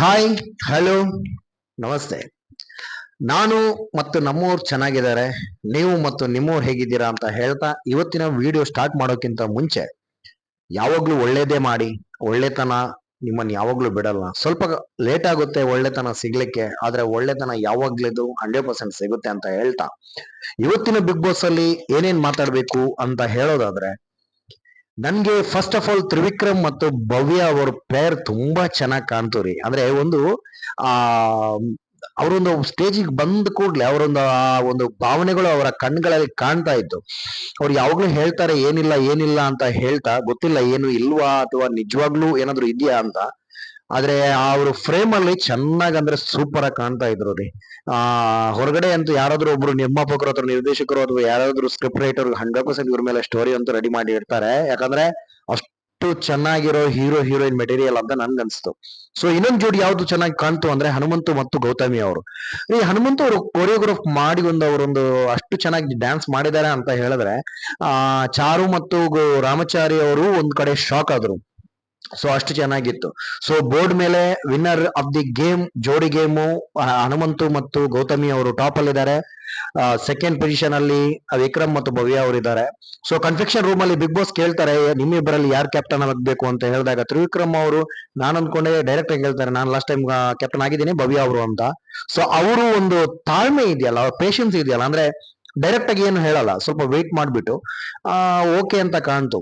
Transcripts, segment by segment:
Hi, hello, ನಮಸ್ತೆ. ನಾನು ಮತ್ತು ನಮ್ಮವ್ರು ಚೆನ್ನಾಗಿದ್ದಾರೆ. ನೀವು ಮತ್ತು ನಿಮ್ಮವ್ರು ಹೇಗಿದ್ದೀರಾ ಅಂತ ಹೇಳ್ತಾ ಇವತ್ತಿನ ವಿಡಿಯೋ ಸ್ಟಾರ್ಟ್ ಮಾಡೋಕ್ಕಿಂತ ಮುಂಚೆ ಯಾವಾಗ್ಲೂ ಒಳ್ಳೇದೇ ಮಾಡಿ. ಒಳ್ಳೆತನ ನಿಮ್ಮನ್ನ ಯಾವಾಗ್ಲೂ ಬಿಡಲ್ಲ. ಸ್ವಲ್ಪ ಲೇಟ್ ಆಗುತ್ತೆ ಒಳ್ಳೆತನ ಸಿಗ್ಲಿಕ್ಕೆ, ಆದ್ರೆ ಒಳ್ಳೆತನ ಯಾವಾಗ್ಲೂ 100% ಸಿಗುತ್ತೆ ಅಂತ ಹೇಳ್ತಾ ಇವತ್ತಿನ ಬಿಗ್ ಬಾಸ್ ಅಲ್ಲಿ ಏನೇನ್ ಮಾತಾಡ್ಬೇಕು ಅಂತ ಹೇಳೋದಾದ್ರೆ, ನನ್ಗೆ ಫಸ್ಟ್ ಆಫ್ ಆಲ್ ತ್ರಿವಿಕ್ರಮ್ ಮತ್ತು ಭವ್ಯ ಅವ್ರ ಪೇರ್ ತುಂಬಾ ಚೆನ್ನಾಗಿ ಕಾಣ್ತು ರೀ. ಅಂದ್ರೆ ಒಂದು ಆ ಅವರೊಂದು ಸ್ಟೇಜಿಗೆ ಬಂದ ಕೂಡ್ಲೆ ಅವರೊಂದು ಆ ಒಂದು ಭಾವನೆಗಳು ಅವರ ಕಣ್ಗಳಲ್ಲಿ ಕಾಣ್ತಾ ಇತ್ತು. ಅವ್ರು ಯಾವಾಗ್ಲೂ ಹೇಳ್ತಾರೆ ಏನಿಲ್ಲ ಏನಿಲ್ಲ ಅಂತ ಹೇಳ್ತಾ, ಗೊತ್ತಿಲ್ಲ ಏನು ಇಲ್ವಾ ಅಥವಾ ನಿಜವಾಗ್ಲೂ ಏನಾದ್ರು ಇದೆಯಾ ಅಂತ. ಆದ್ರೆ ಅವ್ರ ಫ್ರೇಮ್ ಅಲ್ಲಿ ಚೆನ್ನಾಗ್ ಅಂದ್ರೆ ಸೂಪರ್ ಆಗಿ ಕಾಣ್ತಾ ಇದ್ರು ರೀ. ಹೊರಗಡೆ ಅಂತೂ ಯಾರಾದ್ರೂ ಒಬ್ರು ನಿರ್ಮಾಪಕರು ಅಥವಾ ನಿರ್ದೇಶಕರು ಅಥವಾ ಯಾರಾದ್ರೂ ಸ್ಕ್ರಿಪ್ಟ್ ರೈಟರ್ 100% ಇವ್ರ ಮೇಲೆ ಸ್ಟೋರಿ ಅಂತೂ ರೆಡಿ ಮಾಡಿ ಇರ್ತಾರೆ. ಯಾಕಂದ್ರೆ ಅಷ್ಟು ಚೆನ್ನಾಗಿರೋ ಹೀರೋ ಹೀರೋಯಿನ್ ಮೆಟೀರಿಯಲ್ ಅಂತ ನನ್ಗೆ ಅನ್ಸ್ತು. ಸೊ ಇನ್ನೊಂದು ಜೋಡಿ ಯಾವ್ದು ಚೆನ್ನಾಗಿ ಕಾಣ್ತು ಅಂದ್ರೆ ಹನುಮಂತು ಮತ್ತು ಗೌತಮಿ ಅವರು. ಈ ಹನುಮಂತು ಅವರು ಕೊರಿಯೋಗ್ರಾಫ್ ಮಾಡಿ ಅವರೊಂದು ಅಷ್ಟು ಚೆನ್ನಾಗಿ ಡ್ಯಾನ್ಸ್ ಮಾಡಿದ್ದಾರೆ ಅಂತ ಹೇಳಿದ್ರೆ, ಚಾರು ಮತ್ತು ರಾಮಚಾರಿ ಅವರು ಒಂದ್ ಕಡೆ ಶಾಕ್ ಆದ್ರು. ಸೊ ಅಷ್ಟು ಚೆನ್ನಾಗಿತ್ತು. ಸೊ ಬೋರ್ಡ್ ಮೇಲೆ ವಿನ್ನರ್ ಆಫ್ ದಿ ಗೇಮ್ ಜೋಡಿ ಗೇಮು ಹನುಮಂತು ಮತ್ತು ಗೌತಮಿ ಅವರು ಟಾಪ್ ಅಲ್ಲಿ ಇದ್ದಾರೆ. ಸೆಕೆಂಡ್ ಪೊಸಿಷನ್ ಅಲ್ಲಿ ವಿಕ್ರಮ್ ಮತ್ತು ಭವ್ಯ ಅವರು ಇದ್ದಾರೆ. ಸೊ ಕನ್ಫೆಕ್ಷನ್ ರೂಮ್ ಅಲ್ಲಿ ಬಿಗ್ ಬಾಸ್ ಕೇಳ್ತಾರೆ ನಿಮ್ಮಿಬ್ಬರಲ್ಲಿ ಯಾರು ಕ್ಯಾಪ್ಟನ್ ಆಗಬೇಕು ಅಂತ ಹೇಳಿದಾಗ ತ್ರಿವಿಕ್ರಮ್ ಅವರು, ನಾನು ಅನ್ಕೊಂಡೆ ಡೈರೆಕ್ಟ್ ಆಗಿ ಹೇಳ್ತಾರೆ ನಾನು ಲಾಸ್ಟ್ ಟೈಮ್ ಕ್ಯಾಪ್ಟನ್ ಆಗಿದ್ದೀನಿ ಭವ್ಯ ಅವರು ಅಂತ. ಸೊ ಅವರು ಒಂದು ತಾಳ್ಮೆ ಇದೆಯಲ್ಲ, ಪೇಷನ್ಸ್ ಇದೆಯಲ್ಲ, ಅಂದ್ರೆ ಡೈರೆಕ್ಟ್ ಆಗಿ ಏನು ಹೇಳಲ್ಲ, ಸ್ವಲ್ಪ ವೇಟ್ ಮಾಡ್ಬಿಟ್ಟು ಓಕೆ ಅಂತ ಕಾಣ್ತು.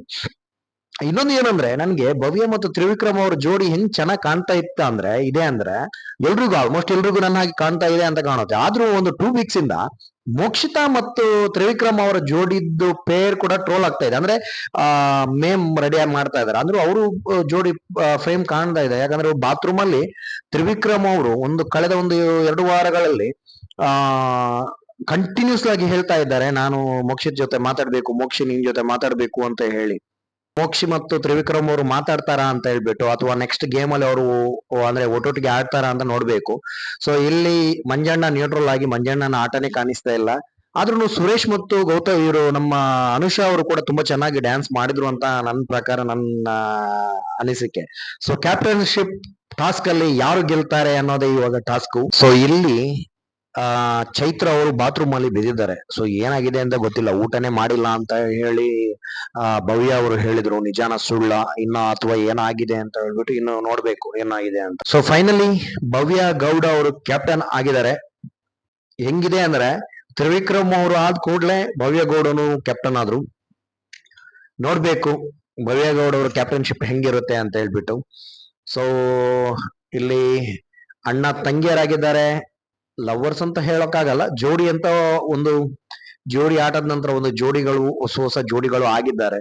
ಇನ್ನೊಂದು ಏನಂದ್ರೆ, ನನ್ಗೆ ಭವ್ಯ ಮತ್ತು ತ್ರಿವಿಕ್ರಮ್ ಅವ್ರ ಜೋಡಿ ಹೆಂಗ್ ಚೆನ್ನಾಗಿ ಕಾಣ್ತಾ ಇತ್ತ ಅಂದ್ರೆ ಎಲ್ರಿಗೂ ಆಲ್ಮೋಸ್ಟ್ ಎಲ್ರಿಗೂ ನನ್ನ ಹಾಗೆ ಕಾಣ್ತಾ ಇದೆ ಅಂತ ಕಾಣುತ್ತೆ. ಆದ್ರೂ ಒಂದು 2 ವೀಕ್ಸ್ ಇಂದ ಮೋಕ್ಷಿತಾ ಮತ್ತು ತ್ರಿವಿಕ್ರಮ್ ಅವರ ಜೋಡಿದ್ದು ಪೇರ್ ಕೂಡ ಟ್ರೋಲ್ ಆಗ್ತಾ ಇದೆ. ಅಂದ್ರೆ ಮೇಮ್ ರೆಡಿ ಮಾಡ್ತಾ ಇದಾರೆ. ಅಂದ್ರೂ ಅವರು ಜೋಡಿ ಫ್ರೇಮ್ ಕಾಣ್ತಾ ಇದೆ. ಯಾಕಂದ್ರೆ ಬಾತ್ರೂಮ್ ಅಲ್ಲಿ ತ್ರಿವಿಕ್ರಮ್ ಅವರು ಕಳೆದ ಒಂದು 2 ವಾರಗಳಲ್ಲಿ ಆ ಕಂಟಿನ್ಯೂಸ್ ಆಗಿ ಹೇಳ್ತಾ ಇದ್ದಾರೆ, ನಾನು ಮೋಕ್ಷಿತ್ ಜೊತೆ ಮಾತಾಡ್ಬೇಕು, ಮೋಕ್ಷಿ ನಿನ್ ಜೊತೆ ಮಾತಾಡ್ಬೇಕು ಅಂತ ಹೇಳಿ. ಮೋಕ್ಷಿ ಮತ್ತು ತ್ರಿವಿಕ್ರಮ್ ಅವರು ಮಾತಾಡ್ತಾರಾ ಅಂತ ಹೇಳ್ಬಿಟ್ಟು, ಅಥವಾ ನೆಕ್ಸ್ಟ್ ಗೇಮ್ ಅಲ್ಲಿ ಅವರು ಅಂದ್ರೆ ಒಟ್ಟೊಟ್ಟಿಗೆ ಆಡ್ತಾರಾ ಅಂತ ನೋಡ್ಬೇಕು. ಸೊ ಇಲ್ಲಿ ಮಂಜಣ್ಣ ನ್ಯೂಟ್ರಲ್ ಆಗಿ ಮಂಜಣ್ಣನ ಆಟನೇ ಕಾಣಿಸ್ತಾ ಇಲ್ಲ. ಆದ್ರೂ ಸುರೇಶ್ ಮತ್ತು ಗೌತಮ್ ಇವರು ನಮ್ಮ ಅನುಷಾ ಅವರು ಕೂಡ ತುಂಬಾ ಚೆನ್ನಾಗಿ ಡ್ಯಾನ್ಸ್ ಮಾಡಿದ್ರು ಅಂತ ನನ್ನ ಪ್ರಕಾರ, ನನ್ನ ಅನಿಸಿಕೆ. ಸೊ ಕ್ಯಾಪ್ಟನ್ಶಿಪ್ ಟಾಸ್ಕ್ ಅಲ್ಲಿ ಯಾರು ಗೆಲ್ತಾರೆ ಅನ್ನೋದೇ ಇವಾಗ ಟಾಸ್ಕ್. ಸೊ ಇಲ್ಲಿ ಚೈತ್ರ ಅವರು ಬಾತ್ರೂಮ್ ಅಲ್ಲಿ ಬಿದ್ದಿದ್ದಾರೆ. ಸೊ ಏನಾಗಿದೆ ಅಂತ ಗೊತ್ತಿಲ್ಲ, ಊಟನೇ ಮಾಡಿಲ್ಲ ಅಂತ ಹೇಳಿ ಭವ್ಯ ಅವರು ಹೇಳಿದ್ರು. ನಿಜಾನ ಸುಳ್ಳ ಇನ್ನ ಅಥವಾ ಏನಾಗಿದೆ ಅಂತ ಹೇಳ್ಬಿಟ್ಟು ಇನ್ನು ನೋಡ್ಬೇಕು ಏನಾಗಿದೆ ಅಂತ. ಸೊ ಫೈನಲಿ ಭವ್ಯ ಗೌಡ ಅವರು ಕ್ಯಾಪ್ಟನ್ ಆಗಿದ್ದಾರೆ. ಹೆಂಗಿದೆ ಅಂದ್ರೆ, ತ್ರಿವಿಕ್ರಮ್ ಅವರು ಆದ ಕೂಡ್ಲೆ ಭವ್ಯ ಗೌಡನು ಕ್ಯಾಪ್ಟನ್ ಆದ್ರು. ನೋಡ್ಬೇಕು ಭವ್ಯ ಗೌಡ ಅವರು ಕ್ಯಾಪ್ಟನ್ಶಿಪ್ ಹೆಂಗಿರುತ್ತೆ ಅಂತ ಹೇಳ್ಬಿಟ್ಟು. ಸೊ ಇಲ್ಲಿ ಅಣ್ಣ ತಂಗಿಯರಾಗಿದ್ದಾರೆ, ಲವರ್ಸ್ ಅಂತ ಹೇಳಕ್ಕಾಗಲ್ಲ, ಜೋಡಿ ಅಂತ ಒಂದು ಜೋಡಿ ಆಟದ ನಂತರ ಒಂದು ಜೋಡಿಗಳು ಹೊಸ ಜೋಡಿಗಳು ಆಗಿದ್ದಾರೆ.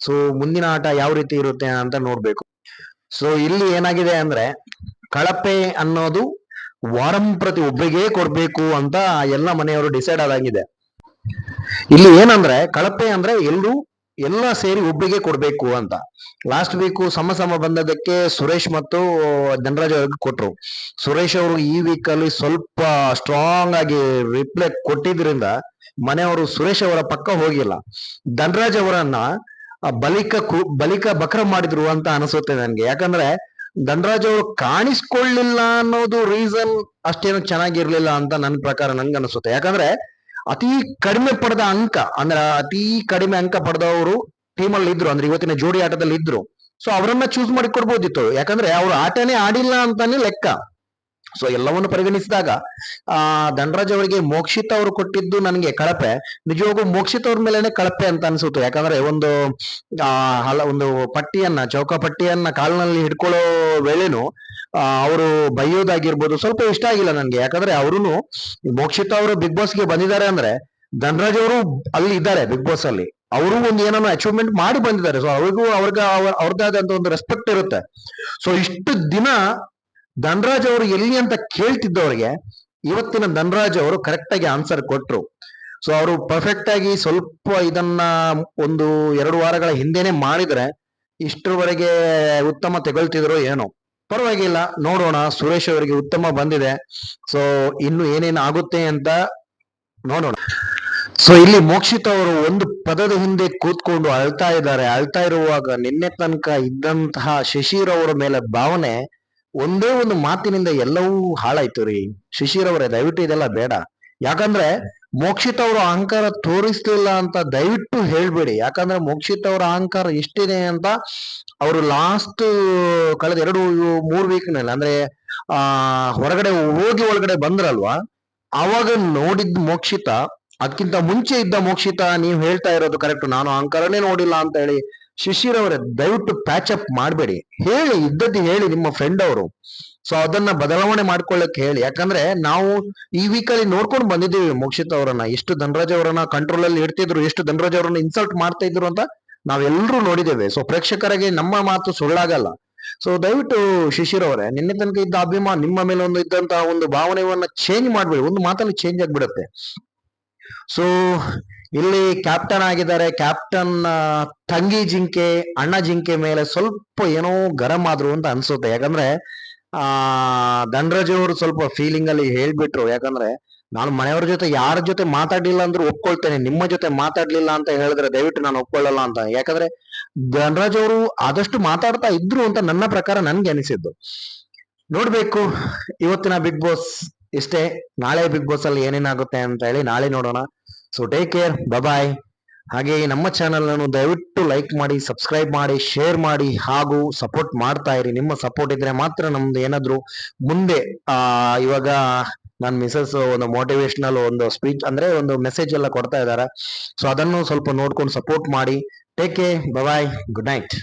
ಸೊ ಮುಂದಿನ ಆಟ ಯಾವ ರೀತಿ ಇರುತ್ತೆ ಅಂತ ನೋಡ್ಬೇಕು. ಸೊ ಇಲ್ಲಿ ಏನಾಗಿದೆ ಅಂದ್ರೆ, ಕಳಪೆ ಅನ್ನೋದು ವಾರಂ ಪ್ರತಿ ಒಬ್ಬರಿಗೆ ಕೊಡ್ಬೇಕು ಅಂತ ಎಲ್ಲ ಮನೆಯವರು ಡಿಸೈಡ್ ಆದಂಗಿದೆ. ಇಲ್ಲಿ ಏನಂದ್ರೆ, ಕಳಪೆ ಅಂದ್ರೆ ಎಲ್ಲ ಸೇರಿ ಒಬ್ಬರಿಗೆ ಕೊಡ್ಬೇಕು ಅಂತ. ಲಾಸ್ಟ್ ವೀಕ್ ಸಮ ಬಂದದಕ್ಕೆ ಸುರೇಶ್ ಮತ್ತು ಧನರಾಜ್ ಅವ್ರಿಗೆ ಕೊಟ್ರು. ಸುರೇಶ್ ಅವರು ಈ ವೀಕ್ ಅಲ್ಲಿ ಸ್ವಲ್ಪ ಸ್ಟ್ರಾಂಗ್ ಆಗಿ ರಿಪ್ಲೈ ಕೊಟ್ಟಿದ್ರಿಂದ ಮನೆಯವರು ಸುರೇಶ್ ಅವರ ಪಕ್ಕ ಹೋಗಿಲ್ಲ. ಧನರಾಜ್ ಅವರನ್ನ ಬಲಿಕ ಬಕ್ರ ಮಾಡಿದ್ರು ಅಂತ ಅನಿಸುತ್ತೆ ನನ್ಗೆ. ಯಾಕಂದ್ರೆ ಧನರಾಜ್ ಅವರು ಕಾಣಿಸ್ಕೊಳ್ಳಿಲ್ಲ ಅನ್ನೋದು ರೀಸನ್ ಅಷ್ಟೇನು ಚೆನ್ನಾಗಿರ್ಲಿಲ್ಲ ಅಂತ ನನ್ನ ಪ್ರಕಾರ ನನ್ಗೆ ಅನಿಸುತ್ತೆ. ಯಾಕಂದ್ರೆ ಅತಿ ಕಡಿಮೆ ಪಡೆದ ಅಂಕ, ಅಂದ್ರೆ ಅತಿ ಕಡಿಮೆ ಅಂಕ ಪಡೆದವರು ಟೀಮಲ್ಲಿ ಇದ್ರು, ಅಂದ್ರೆ ಇವತ್ತಿನ ಜೋಡಿ ಆಟದಲ್ಲಿ ಇದ್ರು. ಸೊ ಅವರನ್ನ ಚೂಸ್ ಮಾಡಿ ಕೊಡ್ಬೋದಿತ್ತು. ಯಾಕಂದ್ರೆ ಅವ್ರು ಆಟನೇ ಆಡಿಲ್ಲ ಅಂತಾನೆ ಲೆಕ್ಕ. ಸೊ ಎಲ್ಲವನ್ನು ಪರಿಗಣಿಸಿದಾಗ ಧನರಾಜ್ ಅವರಿಗೆ ಮೋಕ್ಷಿತ್ ಅವರು ಕೊಟ್ಟಿದ್ದು ನನಗೆ ಕಳಪೆ. ನಿಜವಾಗೂ ಮೋಕ್ಷಿತ್ ಅವ್ರ ಮೇಲೆನೆ ಕಳಪೆ ಅಂತ ಅನ್ಸುತ್ತೆ. ಯಾಕಂದ್ರೆ ಒಂದು ಚೌಕಪಟ್ಟಿಯನ್ನ ಕಾಲಿನಲ್ಲಿ ಹಿಡ್ಕೊಳ್ಳೋ ವೇಳೆನು ಅವರು ಬೈಯೋದಾಗಿರ್ಬೋದು ಸ್ವಲ್ಪ ಇಷ್ಟ ಆಗಿಲ್ಲ ನನ್ಗೆ. ಯಾಕಂದ್ರೆ ಅವ್ರುನು ಮೋಕ್ಷಿತ್ ಅವರು ಬಿಗ್ ಬಾಸ್ಗೆ ಬಂದಿದ್ದಾರೆ ಅಂದ್ರೆ ಧನರಾಜ್ ಅವರು ಅಲ್ಲಿ ಇದ್ದಾರೆ ಬಿಗ್ ಬಾಸ್ ಅಲ್ಲಿ, ಅವರು ಒಂದು ಏನೋ ಅಚೀವ್ಮೆಂಟ್ ಮಾಡಿ ಬಂದಿದ್ದಾರೆ. ಸೊ ಅವ್ರದ್ದೇ ಆದಂತ ಒಂದು ರೆಸ್ಪೆಕ್ಟ್ ಇರುತ್ತೆ. ಸೊ ಇಷ್ಟು ದಿನ ಧನರಾಜ್ ಅವರು ಎಲ್ಲಿ ಅಂತ ಕೇಳ್ತಿದ್ದವ್ರಿಗೆ ಇವತ್ತಿನ ಧನರಾಜ್ ಅವರು ಕರೆಕ್ಟ್ ಆಗಿ ಆನ್ಸರ್ ಕೊಟ್ರು. ಸೊ ಅವರು ಪರ್ಫೆಕ್ಟ್ ಆಗಿ ಸ್ವಲ್ಪ ಇದನ್ನ 1-2 ವಾರಗಳ ಹಿಂದೆನೆ ಮಾಡಿದ್ರೆ ಇಷ್ಟರವರೆಗೆ ಉತ್ತಮ ತೆಗೊಳ್ತಿದ್ರು ಏನೋ. ಪರವಾಗಿಲ್ಲ, ನೋಡೋಣ. ಸುರೇಶ್ ಅವರಿಗೆ ಉತ್ತಮ ಬಂದಿದೆ. ಸೊ ಇನ್ನು ಏನೇನು ಆಗುತ್ತೆ ಅಂತ ನೋಡೋಣ. ಸೊ ಇಲ್ಲಿ ಮೋಕ್ಷಿತ್ ಅವರು ಒಂದು ಪದದ ಹಿಂದೆ ಕೂತ್ಕೊಂಡು ಅಳ್ತಾ ಇದ್ದಾರೆ. ಅಳ್ತಾ ಇರುವಾಗ ನಿನ್ನೆ ತನಕ ಇದ್ದಂತಹ ಶಶಿರ್ ಅವರ ಮೇಲೆ ಭಾವನೆ ಒಂದೇ ಒಂದು ಮಾತಿನಿಂದ ಎಲ್ಲವೂ ಹಾಳಾಯ್ತು ರೀ. ಶಿಶಿರ್ ಅವರೇ, ದಯವಿಟ್ಟು ಇದೆಲ್ಲ ಬೇಡ. ಯಾಕಂದ್ರೆ ಮೋಕ್ಷಿತ್ ಅವ್ರ ಅಹಂಕಾರ ತೋರಿಸ್ಲಿಲ್ಲ ಅಂತ ದಯವಿಟ್ಟು ಹೇಳ್ಬೇಡಿ. ಯಾಕಂದ್ರೆ ಮೋಕ್ಷಿತ್ ಅವರ ಅಹಂಕಾರ ಎಷ್ಟಿದೆ ಅಂತ ಅವರು ಲಾಸ್ಟ್ ಕಳೆದ 2-3 ವೀಕ್ನಲ್ಲಿ ಅಂದ್ರೆ ಹೊರಗಡೆ ಹೋಗಿ ಒಳಗಡೆ ಬಂದ್ರಲ್ವಾ, ಅವಾಗ ನೋಡಿದ್ ಮೋಕ್ಷಿತ, ಅದಕ್ಕಿಂತ ಮುಂಚೆ ಇದ್ದ ಮೋಕ್ಷಿತ ನೀವು ಹೇಳ್ತಾ ಇರೋದು ಕರೆಕ್ಟ್, ನಾನು ಅಹಂಕಾರನೇ ನೋಡಿಲ್ಲ ಅಂತ ಹೇಳಿ. ಶಿಶಿರ್ ಅವರೇ, ದಯವಿಟ್ಟು ಪ್ಯಾಚ್ ಅಪ್ ಮಾಡಬೇಡಿ. ಹೇಳಿ, ಇದ್ದದ್ದು ಹೇಳಿ, ನಿಮ್ಮ ಫ್ರೆಂಡ್ ಅವರು. ಸೊ ಅದನ್ನ ಬದಲಾವಣೆ ಮಾಡ್ಕೊಳ್ಳಕ್ಕೆ ಹೇಳಿ. ಯಾಕಂದ್ರೆ ನಾವು ಈ ವೀಕಲ್ಲಿ ನೋಡ್ಕೊಂಡು ಬಂದಿದ್ದೀವಿ ಮೋಕ್ಷಿತ್ ಅವರನ್ನ, ಎಷ್ಟು ಧನರಾಜ್ ಅವರನ್ನ ಕಂಟ್ರೋಲ್ ಅಲ್ಲಿ ಇಡ್ತಿದ್ರು, ಎಷ್ಟು ಧನರಾಜ್ ಅವರನ್ನ ಇನ್ಸಲ್ಟ್ ಮಾಡ್ತಾ ಇದ್ರು ಅಂತ ನಾವೆಲ್ಲರೂ ನೋಡಿದ್ದೇವೆ. ಸೊ ಪ್ರೇಕ್ಷಕರಿಗೆ ನಮ್ಮ ಮಾತು ಸುಳ್ಳಾಗಲ್ಲ. ಸೊ ದಯವಿಟ್ಟು ಶಿಶಿರ್ ಅವರೇ, ನಿನ್ನೆ ತನಕ ಇದ್ದ ಅಭಿಮಾನ, ನಿಮ್ಮ ಮೇಲೆ ಒಂದು ಇದ್ದಂತಹ ಒಂದು ಭಾವನೆಯನ್ನ ಚೇಂಜ್ ಮಾಡ್ಬೇಡಿ. ಒಂದು ಮಾತಲ್ಲಿ ಚೇಂಜ್ ಆಗ್ಬಿಡುತ್ತೆ. ಸೊ ಇಲ್ಲಿ ಕ್ಯಾಪ್ಟನ್ ಆಗಿದ್ದಾರೆ. ಕ್ಯಾಪ್ಟನ್ ತಂಗಿ ಜಿಂಕೆ, ಅಣ್ಣ ಜಿಂಕೆ ಮೇಲೆ ಸ್ವಲ್ಪ ಏನೋ ಗರಂ ಆದ್ರು ಅಂತ ಅನ್ಸುತ್ತೆ. ಯಾಕಂದ್ರೆ ಧನರಾಜ್ ಅವರು ಸ್ವಲ್ಪ ಫೀಲಿಂಗ್ ಅಲ್ಲಿ ಹೇಳ್ಬಿಟ್ರು. ಯಾಕಂದ್ರೆ ನಾನು ಮನೆಯವ್ರ ಜೊತೆ ಯಾರ ಜೊತೆ ಮಾತಾಡ್ಲಿಲ್ಲ ಅಂದ್ರೂ ಒಪ್ಕೊಳ್ತೇನೆ, ನಿಮ್ಮ ಜೊತೆ ಮಾತಾಡ್ಲಿಲ್ಲ ಅಂತ ಹೇಳಿದ್ರೆ ದಯವಿಟ್ಟು ನಾನು ಒಪ್ಕೊಳ್ಳಲ್ಲ ಅಂತ. ಯಾಕಂದ್ರೆ ಧನರಾಜ್ ಅವರು ಆದಷ್ಟು ಮಾತಾಡ್ತಾ ಇದ್ರು ಅಂತ ನನ್ನ ಪ್ರಕಾರ ನನ್ಗೆ ಅನಿಸಿದ್ದು. ನೋಡ್ಬೇಕು ಇವತ್ತಿನ ಬಿಗ್ ಬಾಸ್ ಇಷ್ಟೇ. ನಾಳೆ ಬಿಗ್ ಬಾಸ್ ಅಲ್ಲಿ ಏನೇನಾಗುತ್ತೆ ಅಂತ ಹೇಳಿ ನಾಳೆ ನೋಡೋಣ. ಸೊ ಟೇಕ್ ಕೇರ್, ಬಾಯ್. ಹಾಗೆ ನಮ್ಮ ಚಾನೆಲ್ ಅನ್ನು ದಯವಿಟ್ಟು ಲೈಕ್ ಮಾಡಿ, ಸಬ್ಸ್ಕ್ರೈಬ್ ಮಾಡಿ, ಶೇರ್ ಮಾಡಿ, ಹಾಗೂ ಸಪೋರ್ಟ್ ಮಾಡ್ತಾ ಇರಿ. ನಿಮ್ಮ ಸಪೋರ್ಟ್ ಇದ್ರೆ ಮಾತ್ರ ನಮ್ದು ಏನಾದ್ರು ಮುಂದೆ ಇವಾಗ ನನ್ ಮಿಸಸ್ ಒಂದು ಮೋಟಿವೇಶನಲ್ ಒಂದು ಸ್ಪೀಚ್ ಅಂದ್ರೆ ಒಂದು ಮೆಸೇಜ್ ಎಲ್ಲ ಕೊಡ್ತಾ ಇದ್ದಾರೆ. ಸೊ ಅದನ್ನು ಸ್ವಲ್ಪ ನೋಡ್ಕೊಂಡು ಸಪೋರ್ಟ್ ಮಾಡಿ. ಟೇಕ್ ಕೇರ್, ಬಾಯ್, ಗುಡ್ ನೈಟ್.